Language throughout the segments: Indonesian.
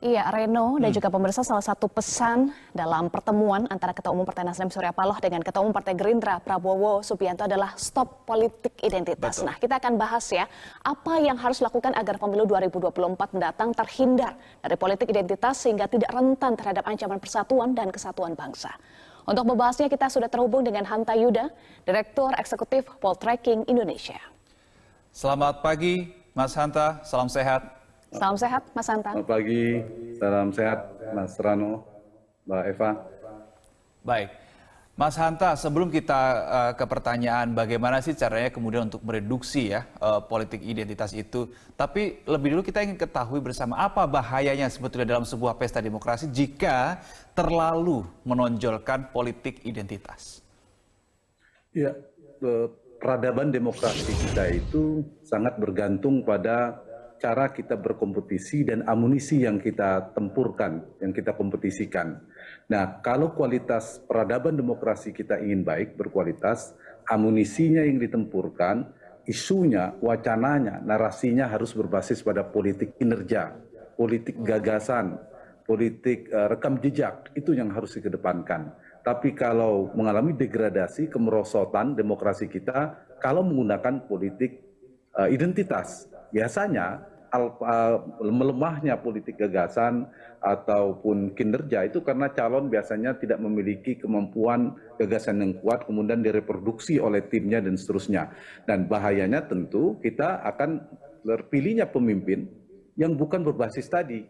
Iya, Reno dan juga pemirsa, salah satu pesan dalam pertemuan antara Ketua Umum Partai Nasdem Surya Paloh dengan Ketua Umum Partai Gerindra Prabowo Subianto adalah stop politik identitas. Betul. Nah, kita akan bahas ya, apa yang harus dilakukan agar pemilu 2024 mendatang terhindar dari politik identitas sehingga tidak rentan terhadap ancaman persatuan dan kesatuan bangsa. Untuk membahasnya kita sudah terhubung dengan Hanta Yuda, Direktur Eksekutif Poltreking Indonesia. Selamat pagi, Mas Hanta. Salam sehat. Salam sehat, Mas Hanta. Selamat pagi, salam sehat, Mas Rano, Mbak Eva. Baik, Mas Hanta, sebelum kita ke pertanyaan bagaimana sih caranya kemudian untuk mereduksi ya politik identitas itu. Tapi lebih dulu kita ingin ketahui bersama apa bahayanya sebetulnya dalam sebuah pesta demokrasi jika terlalu menonjolkan politik identitas. Ya, peradaban demokrasi kita itu sangat bergantung pada cara kita berkompetisi dan amunisi yang kita tempurkan, yang kita kompetisikan. Nah, kalau kualitas peradaban demokrasi kita ingin baik, berkualitas, amunisinya yang ditempurkan, isunya, wacananya, narasinya harus berbasis pada politik kinerja, politik gagasan, politik rekam jejak, itu yang harus dikedepankan. Tapi kalau mengalami degradasi, kemerosotan demokrasi kita, kalau menggunakan politik identitas, biasanya melemahnya politik gagasan ataupun kinerja itu karena calon biasanya tidak memiliki kemampuan gagasan yang kuat, kemudian direproduksi oleh timnya dan seterusnya. Dan bahayanya tentu kita akan terpilihnya pemimpin yang bukan berbasis tadi.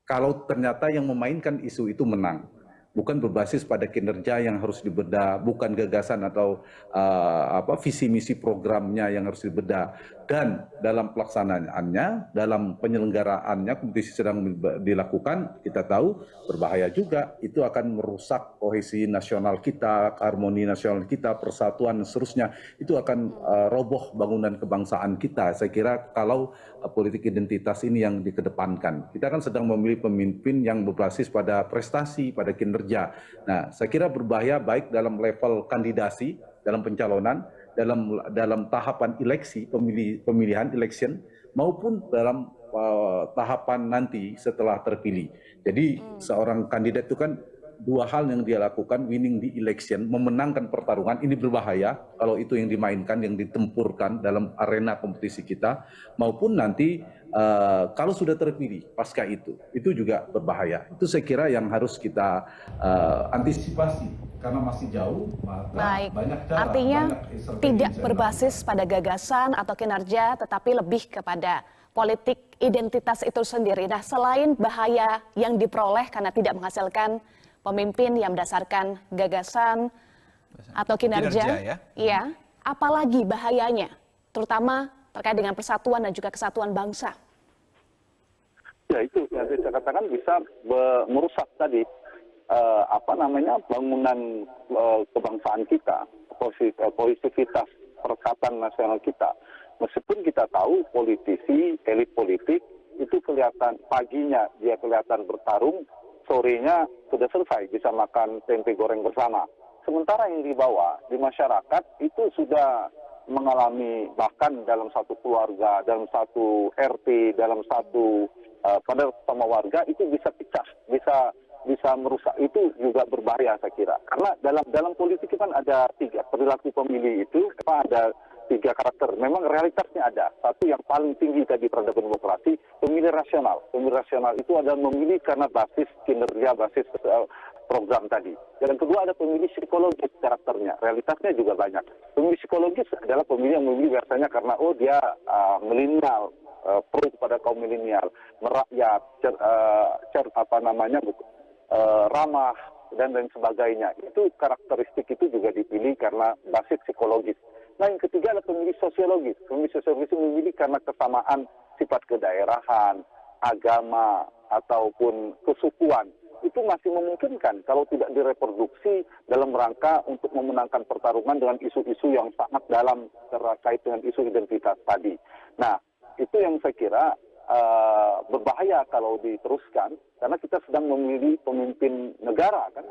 Kalau ternyata yang memainkan isu itu menang, bukan berbasis pada kinerja yang harus dibedah, bukan gagasan atau visi misi programnya yang harus dibedah. Dan dalam pelaksanaannya, dalam penyelenggaraannya, kompetisi sedang dilakukan, kita tahu berbahaya juga. Itu akan merusak kohesi nasional kita, harmoni nasional kita, persatuan dan seterusnya. Itu akan roboh bangunan kebangsaan kita. Saya kira kalau politik identitas ini yang dikedepankan. Kita kan sedang memilih pemimpin yang berbasis pada prestasi, pada kinerja. Nah, saya kira berbahaya baik dalam level kandidasi, dalam pencalonan, dalam tahapan eleksi, pemilihan election, maupun dalam tahapan nanti setelah terpilih. Jadi seorang kandidat itu kan dua hal yang dia lakukan, winning di election, memenangkan pertarungan, ini berbahaya kalau itu yang dimainkan, yang ditempurkan dalam arena kompetisi kita, maupun nanti kalau sudah terpilih pasca itu juga berbahaya. Itu saya kira yang harus kita antisipasi. Karena masih jauh, maka Baik, banyak cara, artinya banyak tidak berbasis pada gagasan atau kinerja, tetapi lebih kepada politik identitas itu sendiri. Nah, selain bahaya yang diperoleh karena tidak menghasilkan pemimpin yang berdasarkan gagasan atau kinerja, ya? Iya, apalagi bahayanya, terutama terkait dengan persatuan dan juga kesatuan bangsa. Ya, itu yang saya katakan bisa merusak tadi bangunan kebangsaan kita, kohesivitas perekatan nasional kita. Meskipun kita tahu politisi, elit politik itu kelihatan paginya dia kelihatan bertarung, sorenya sudah selesai bisa makan tempe goreng bersama. Sementara yang dibawa di masyarakat itu sudah mengalami, bahkan dalam satu keluarga, dalam satu RT, dalam satu pada sama warga itu bisa pecah, bisa merusak. Itu juga berbahaya saya kira. Karena dalam politik kan ada tiga perilaku pemilih itu, ada tiga karakter. Memang realitasnya ada. Satu yang paling tinggi tadi peradaban demokrasi, pemilih rasional. Pemilih rasional itu adalah memilih karena basis kinerja, basis program tadi. Dan yang kedua ada pemilih psikologis karakternya. Realitasnya juga banyak. Pemilih psikologis adalah pemilih yang memilih biasanya karena dia milenial, pro kepada kaum milenial, merakyat, ramah dan lain sebagainya. Itu karakteristik itu juga dipilih karena basis psikologis. Nah, yang ketiga adalah pemilih sosiologis. Pemilih sosiologis itu memilih karena kesamaan sifat kedaerahan, agama, ataupun kesukuan. Itu masih memungkinkan kalau tidak direproduksi dalam rangka untuk memenangkan pertarungan dengan isu-isu yang sangat dalam terkait dengan isu identitas tadi. Nah, itu yang saya kira berbahaya kalau diteruskan, karena kita sedang memilih pemimpin negara kan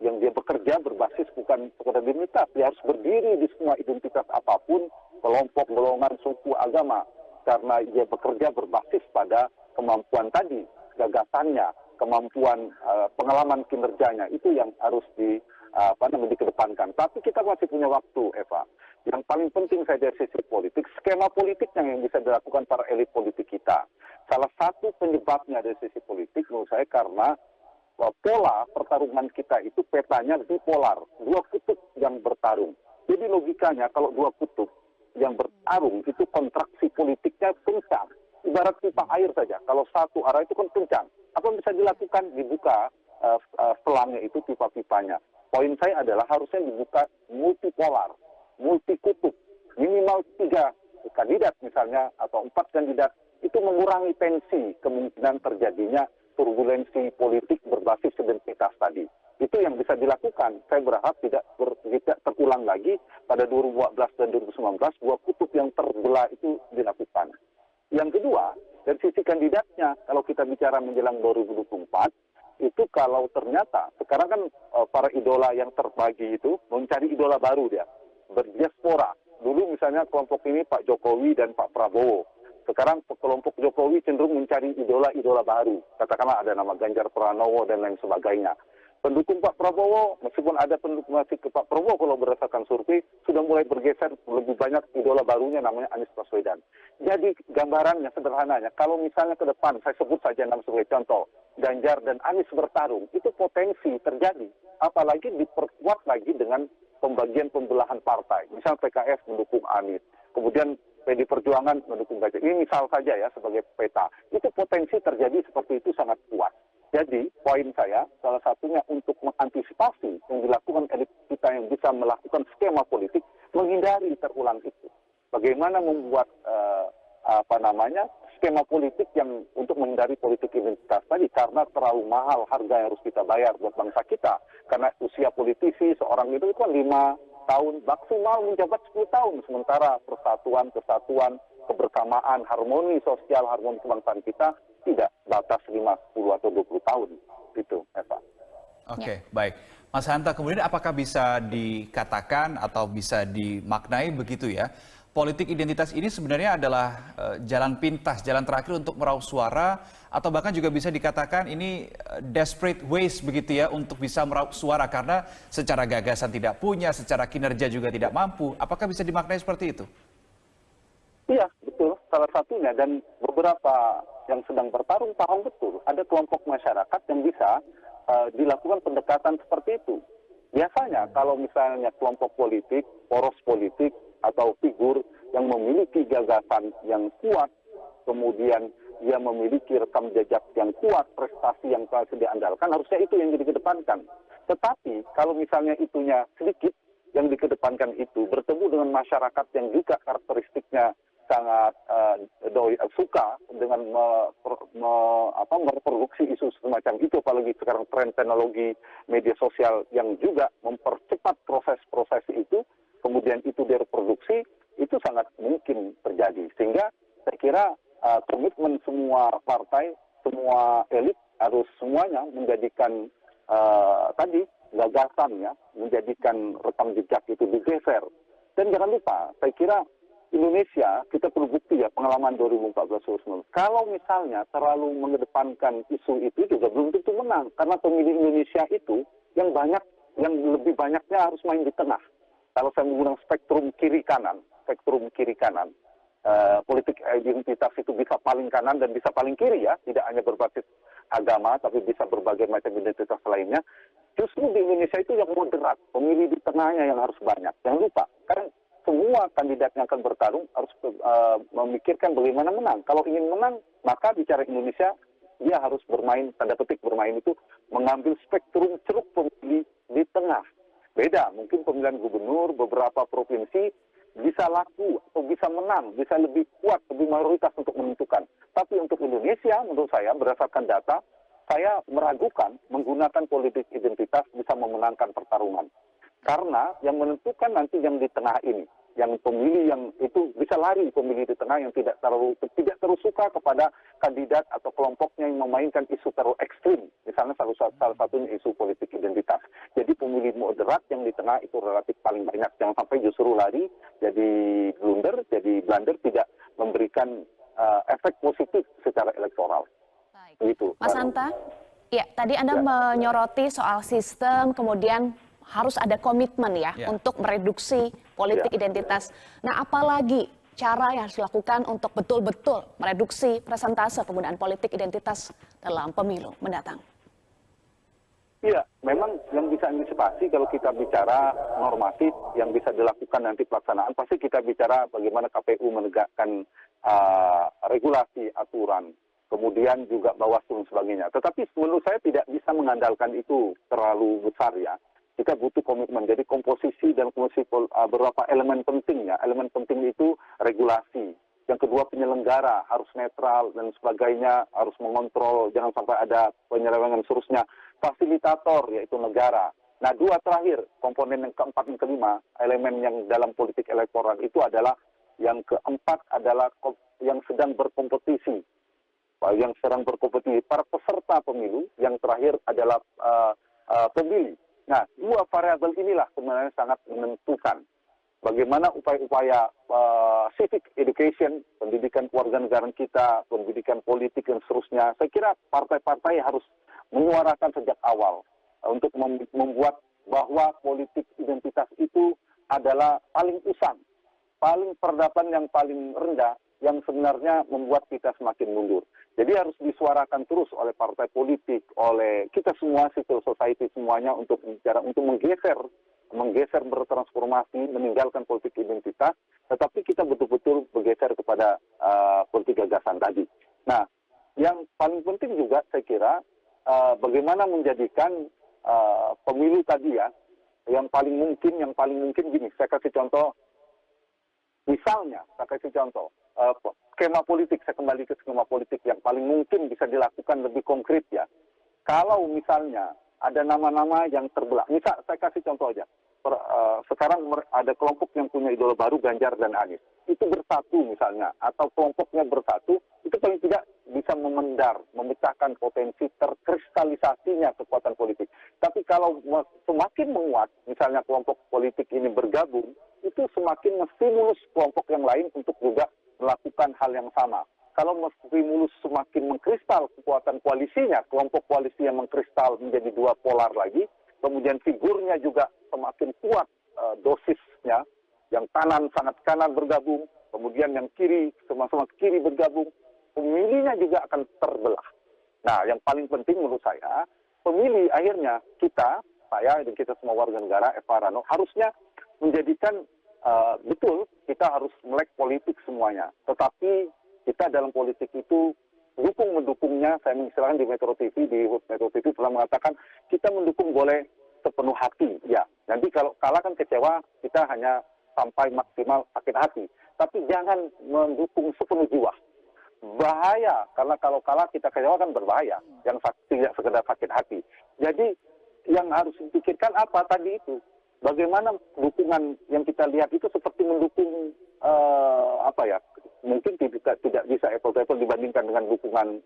yang dia bekerja berbasis bukan pada identitas, dia harus berdiri di semua identitas apapun, kelompok, golongan, suku, agama, karena dia bekerja berbasis pada kemampuan tadi, gagasannya, kemampuan pengalaman kinerjanya itu yang harus dikedepankan. Tapi kita masih punya waktu, Eva. Yang paling penting saya dari sisi politik, skema politiknya yang bisa dilakukan para elit politik kita. Salah satu penyebabnya dari sisi politik menurut saya karena pola pertarungan kita itu petanya bipolar, dua kutub yang bertarung. Jadi logikanya kalau dua kutub yang bertarung itu kontraksi politiknya kencang. Ibarat pipa air saja, kalau satu arah itu kan kencang. Apa yang bisa dilakukan? Dibuka selangnya itu pipa-pipanya. Poin saya adalah harusnya dibuka multipolar, multikutub, minimal 3 kandidat misalnya atau 4 kandidat, itu mengurangi tensi kemungkinan terjadinya turbulensi politik berbasis identitas tadi. Itu yang bisa dilakukan. Saya berharap tidak terulang lagi pada 2014 dan 2019 dua kutub yang terbelah itu dilakukan. Yang kedua, dari sisi kandidatnya, kalau kita bicara menjelang 2024, itu kalau ternyata sekarang kan para idola yang terbagi itu mencari idola baru dia, berdiaspora. Dulu misalnya kelompok ini Pak Jokowi dan Pak Prabowo. Sekarang kelompok Jokowi cenderung mencari idola-idola baru. Katakanlah ada nama Ganjar Pranowo dan lain sebagainya. Pendukung Pak Prabowo, meskipun ada pendukung masih ke Pak Prabowo kalau berdasarkan survei, sudah mulai bergeser lebih banyak idola barunya namanya Anies Baswedan. Jadi gambarannya sederhananya, kalau misalnya ke depan, saya sebut saja nama sebagai contoh, Ganjar dan Anies bertarung, itu potensi terjadi. Apalagi diperkuat lagi dengan pembagian pembelahan partai. Misal PKS mendukung Anies, kemudian PD Perjuangan mendukung Ganjar. Ini misal saja ya sebagai peta. Itu potensi terjadi seperti itu sangat kuat. Jadi, poin saya, salah satunya untuk mengantisipasi yang dilakukan elit kita yang bisa melakukan skema politik, menghindari terulang itu. Bagaimana membuat skema politik yang untuk menghindari politik identitas tadi, karena terlalu mahal harga yang harus kita bayar buat bangsa kita. Karena usia politisi seorang itu kan 5 tahun, maksimal menjabat 10 tahun. Sementara persatuan, kesatuan, kebersamaan, harmoni sosial, harmoni kebangsaan kita tidak batas 5, 10 atau 20 tahun. Itu, Eva. Oke, baik. Mas Hanta, kemudian apakah bisa dikatakan atau bisa dimaknai begitu ya, politik identitas ini sebenarnya adalah jalan pintas, jalan terakhir untuk meraup suara, atau bahkan juga bisa dikatakan ini desperate ways begitu ya untuk bisa meraup suara karena secara gagasan tidak punya, secara kinerja juga tidak mampu. Apakah bisa dimaknai seperti itu? Iya, betul. Salah satunya, dan beberapa yang sedang bertarung paham betul, ada kelompok masyarakat yang bisa dilakukan pendekatan seperti itu. Biasanya kalau misalnya kelompok politik, poros politik, atau figur yang memiliki gagasan yang kuat, kemudian dia memiliki rekam jejak yang kuat, prestasi yang bisa diandalkan, harusnya itu yang dikedepankan. Tetapi kalau misalnya itunya sedikit, yang dikedepankan itu bertemu dengan masyarakat yang juga karakteristiknya sangat suka dengan mereproduksi isu semacam itu, apalagi sekarang tren teknologi media sosial yang juga mempercepat proses-proses itu, kemudian itu direproduksi, itu sangat mungkin terjadi. Sehingga saya kira komitmen semua partai, semua elit harus semuanya menjadikan gagasannya, menjadikan rekam jejak itu digeser. Dan jangan lupa, saya kira Indonesia, kita perlu bukti ya, pengalaman 2014-2019. Kalau misalnya terlalu mengedepankan isu itu juga belum tentu menang. Karena pemilih Indonesia itu yang lebih banyaknya harus main di tengah. Kalau saya menggunakan spektrum kiri kanan, politik identitas itu bisa paling kanan dan bisa paling kiri ya, tidak hanya berbasis agama, tapi bisa berbagai macam identitas lainnya. Justru di Indonesia itu yang moderat, pemilih di tengahnya yang harus banyak. Jangan lupa, karena semua kandidat yang akan bertarung harus memikirkan bagaimana menang. Kalau ingin menang, maka bicara Indonesia, dia harus bermain, tanda petik bermain itu, mengambil spektrum ceruk pemilih di tengah. Beda, mungkin pemilihan gubernur, beberapa provinsi bisa laku atau bisa menang, bisa lebih kuat, lebih mayoritas untuk menentukan. Tapi untuk Indonesia, menurut saya, berdasarkan data, saya meragukan menggunakan politik identitas bisa memenangkan pertarungan. Karena yang menentukan nanti yang di tengah ini, yang pemilih yang itu bisa lari, pemilih di tengah yang tidak terlalu suka kepada kandidat atau kelompoknya yang memainkan isu terlalu ekstrim. Misalnya salah satunya isu politik identitas. Jadi pemilih moderat yang di tengah itu relatif paling banyak. Jangan sampai justru lari jadi blunder, tidak memberikan efek positif secara elektoral. Baik. Begitu. Mas Hanta, ya tadi Anda menyoroti soal sistem, kemudian harus ada komitmen ya untuk mereduksi politik identitas. Nah, apalagi cara yang harus dilakukan untuk betul-betul mereduksi persentase penggunaan politik identitas dalam pemilu mendatang? Iya, memang yang bisa antisipasi kalau kita bicara normatif yang bisa dilakukan nanti pelaksanaan, pasti kita bicara bagaimana KPU menegakkan regulasi, aturan, kemudian juga Bawaslu dan sebagainya. Tetapi menurut saya tidak bisa mengandalkan itu terlalu besar ya. Kita butuh komitmen. Jadi komposisi dan beberapa elemen pentingnya. Elemen penting itu regulasi. Yang kedua penyelenggara harus netral dan sebagainya, harus mengontrol, jangan sampai ada penyelewengan seterusnya. Fasilitator yaitu negara. Nah, dua terakhir, komponen yang keempat dan kelima, elemen yang dalam politik elektoral itu adalah yang keempat adalah yang sedang berkompetisi. Yang sedang berkompetisi para peserta pemilu, yang terakhir adalah pemilih. Nah, dua variabel inilah sebenarnya sangat menentukan bagaimana upaya-upaya civic education, pendidikan kewarganegaraan kita, pendidikan politik dan seterusnya. Saya kira partai-partai harus menyuarakan sejak awal untuk membuat bahwa politik identitas itu adalah paling usang, paling peradaban yang paling rendah, yang sebenarnya membuat kita semakin mundur. Jadi harus disuarakan terus oleh partai politik, oleh kita semua, civil society semuanya untuk bicara, untuk menggeser bertransformasi, meninggalkan politik identitas, tetapi kita betul-betul bergeser kepada politik gagasan tadi. Nah, yang paling penting juga saya kira bagaimana menjadikan pemilu tadi ya, yang paling mungkin gini, saya kasih contoh, misalnya, skema politik, saya kembali ke skema politik yang paling mungkin bisa dilakukan lebih konkret ya. Kalau misalnya ada nama-nama yang terbelah, misal saya kasih contoh aja, sekarang ada kelompok yang punya idola baru, Ganjar dan Anies, itu bersatu misalnya, atau kelompoknya bersatu, itu paling tidak bisa memecahkan potensi terkristalisasinya kekuatan politik. Tapi kalau semakin menguat, misalnya kelompok politik ini bergabung, itu semakin menstimulus kelompok yang lain untuk juga melakukan hal yang sama. Kalau stimulus semakin mengkristal kekuatan koalisinya, kelompok koalisi yang mengkristal menjadi dua polar lagi, kemudian figurnya juga semakin kuat dosisnya, yang kanan sangat kanan bergabung, kemudian yang kiri sama-sama kiri bergabung, pemilihnya juga akan terbelah. Nah, yang paling penting menurut saya, pemilih akhirnya kita, saya dan kita semua warga negara, Eva Rano, harusnya menjadikan betul kita harus melek politik semuanya. Tetapi kita dalam politik itu mendukungnya, saya mengistilahkan di Metro TV telah mengatakan kita mendukung boleh sepenuh hati. Ya, nanti kalau kalah kan kecewa, kita hanya sampai maksimal sakit hati. Tapi jangan mendukung sepenuh jiwa. Bahaya, karena kalau kalah kita kecewa kan berbahaya, yang tidak sekedar sakit hati. Jadi yang harus dipikirkan apa tadi itu? Bagaimana dukungan yang kita lihat itu seperti mendukung mungkin tidak bisa apple-to-apple dibandingkan dengan dukungan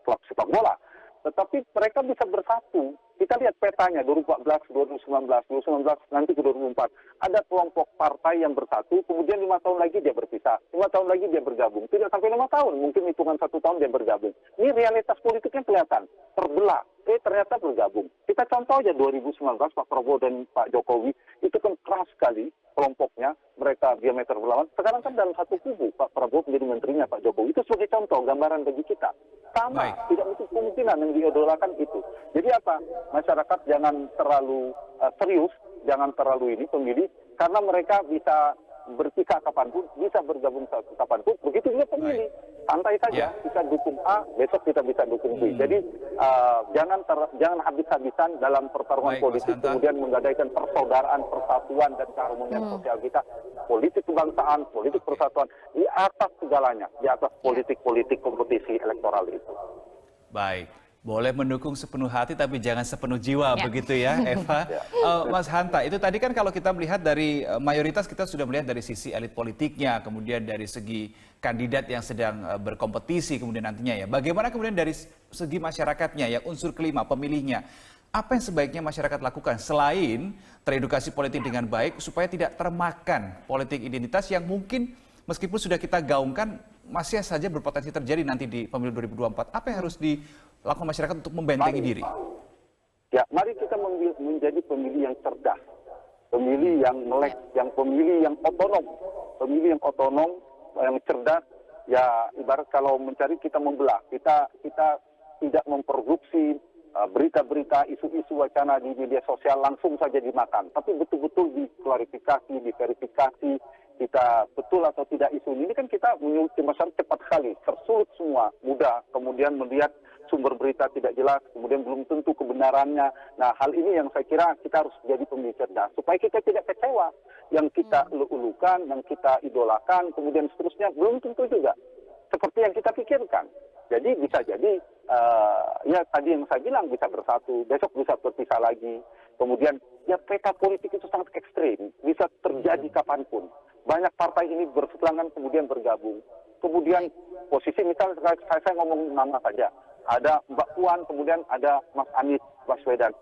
klub sepak bola. Tetapi mereka bisa bersatu. Kita lihat petanya 2014, 2019, nanti ke 2024. Ada kelompok partai yang bersatu, kemudian 5 tahun lagi dia berpisah. 5 tahun lagi dia bergabung. Tidak sampai 5 tahun, mungkin hitungan 1 tahun dia bergabung. Ini realitas politiknya kelihatan. Terbelah. Ternyata bergabung. Kita contoh aja 2019, Pak Prabowo dan Pak Jokowi, itu kan keras sekali kelompoknya. Mereka diameter berlawan. Sekarang kan dalam satu kubu, Pak Prabowo menjadi menterinya Pak Jokowi. Itu sebagai contoh, gambaran bagi kita. Sama, tidak mesti kemungkinan yang diidolakan itu. Jadi apa? Masyarakat jangan terlalu serius, jangan terlalu pemilih, karena mereka bisa berpisah kapanpun, bisa bergabung kapanpun, begitu juga pemilih. Santai saja, kita dukung A, besok kita bisa dukung B. Jadi jangan habis-habisan dalam pertarungan politik, kemudian menggadaikan persaudaraan, persatuan, dan keharmonian sosial kita. Politik kebangsaan, politik persatuan, di atas segalanya, di atas politik-politik kompetisi elektoral itu. Baik. Boleh mendukung sepenuh hati tapi jangan sepenuh jiwa, begitu ya Eva. Mas Hanta, itu tadi kan kalau kita melihat dari mayoritas kita sudah melihat dari sisi elit politiknya, kemudian dari segi kandidat yang sedang berkompetisi kemudian nantinya ya. Bagaimana kemudian dari segi masyarakatnya, yang unsur kelima, pemilihnya. Apa yang sebaiknya masyarakat lakukan selain teredukasi politik dengan baik supaya tidak termakan politik identitas yang mungkin meskipun sudah kita gaungkan masih saja berpotensi terjadi nanti di pemilu 2024. Apa yang harus lakukan masyarakat untuk membentengi diri? Ya, mari kita menjadi pemilih yang cerdas, pemilih yang melek, pemilih yang otonom, yang cerdas. Ya, ibarat kalau mencari kita membelah, kita tidak memproduksi berita-berita, isu-isu wacana di media sosial langsung saja dimakan, tapi betul-betul diklarifikasi, diverifikasi, kita betul atau tidak isu ini kan kita menyulut masyarakat cepat sekali, tersulut semua, mudah, kemudian melihat sumber berita tidak jelas, kemudian belum tentu kebenarannya. Nah, hal ini yang saya kira kita harus jadi pemilih cerdas, supaya kita tidak kecewa. Yang kita ulu-ulukan, yang kita idolakan, kemudian seterusnya, belum tentu juga seperti yang kita pikirkan. Jadi bisa jadi, ya tadi yang saya bilang, bisa bersatu, besok bisa berpisah lagi. Kemudian, ya peta politik itu sangat ekstrim, bisa terjadi kapanpun. Banyak partai ini berseberangan, kemudian bergabung. Kemudian posisi misalnya, saya ngomong nama saja, ada Mbak Puan, kemudian ada Mas Anies Baswedan.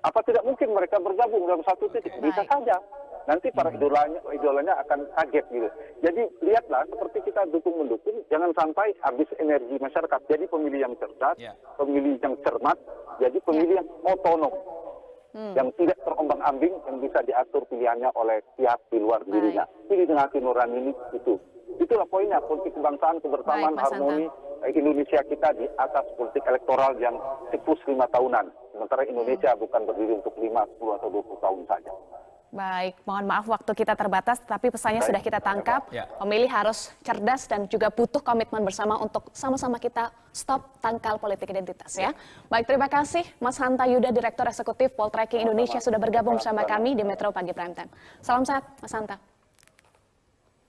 Apa tidak mungkin mereka bergabung dalam satu titik? Bisa saja. Nanti para idolanya akan kaget gitu. Jadi lihatlah, seperti kita dukung-mendukung, jangan sampai habis energi masyarakat. Jadi pemilih yang cerdas, pemilih yang cermat, jadi pemilih yang otonom. Yang tidak terombang-ambing, yang bisa diatur pilihannya oleh pihak di luar dirinya. Pilih dengan hati nurani ini, itu. Itulah poinnya, politik kebangsaan, kebersamaan, harmoni Indonesia kita di atas politik elektoral yang siklus 5 tahunan. Sementara Indonesia bukan berdiri untuk 5, 10, atau 20 tahun saja. Baik, mohon maaf waktu kita terbatas, tapi pesannya sudah kita tangkap. Pemilih harus cerdas dan juga butuh komitmen bersama untuk sama-sama kita stop tangkal politik identitas ya. Baik, terima kasih Mas Hanta Yuda, Direktur Eksekutif Poltreking Indonesia sudah bergabung bersama kami di Metro Pagi Prime Time. Salam sehat, Mas Hanta.